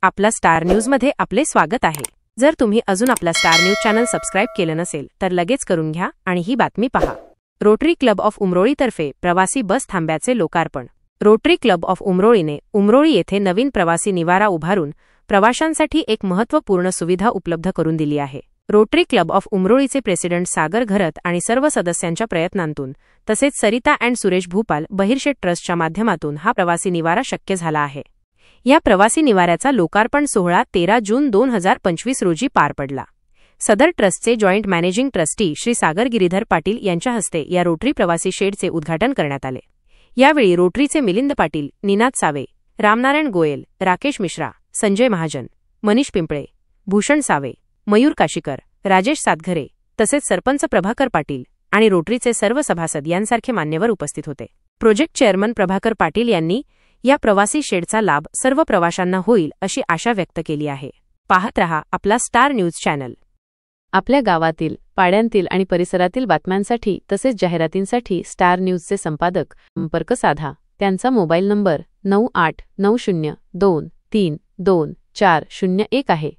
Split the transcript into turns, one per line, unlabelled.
आपला स्टार न्यूजमध्ये आपले स्वागत आहे। जर तुम्ही अजून आपला स्टार न्यूज चॅनल सबस्क्राइब केलं नसेल तर लगेच करून घ्या आणि ही बातमी पहा। रोटरी क्लब ऑफ उमरोळीतर्फे प्रवासी बस थांब्याचे लोकार्पण। रोटरी क्लब ऑफ उमरोळीने उमरोळी येथे नवीन प्रवासी निवारा उभारून प्रवाशांसाठी एक महत्त्वपूर्ण सुविधा उपलब्ध करून दिली आहे। रोटरी क्लब ऑफ उमरोळीचे प्रेसिडेंट सागर घरत आणि सर्व सदस्यांच्या प्रयत्नांतून तसेच सरिता अँड सुरेश भूपाल बहिर्शेट ट्रस्टच्या माध्यमातून हा प्रवासी निवारा शक्य झाला आहे। या प्रवासी निवाऱ्याचा लोकार्पण सोहळा 13 जून 2025 रोजी पार पडला। सदर ट्रस्टचे जॉईंट मॅनेजिंग ट्रस्टी श्री सागर गिरीधर पाटील यांच्या हस्ते या रोटरी प्रवासी शेडचे उद्घाटन करण्यात आले। यावेळी रोटरीचे मिलिंद पाटील, निनाद सावे, रामनारायण गोयल, राकेश मिश्रा, संजय महाजन, मनीष पिंपळे, भूषण सावे, मयूर काशीकर, राजेश सातघरे तसेच सरपंच प्रभाकर पाटील आणि रोटरीचे सर्व सभासद यांसारखे मान्यवर उपस्थित होते। प्रोजेक्ट चेअरमन प्रभाकर पाटील यांनी या प्रवासी शेडचा लाभ सर्व प्रवाशांना होईल अशी आशा व्यक्त केली आहे। पाहत रहा आपला स्टार न्यूज चॅनल।
आपल्या गावातील, पाड्यांतील आणि परिसरातील बातम्यांसाठी तसेच जाहिरातींसाठी स्टार न्यूजचे संपादक संपर्क साधा। त्यांचा मोबाईल नंबर 9890232401 आहे।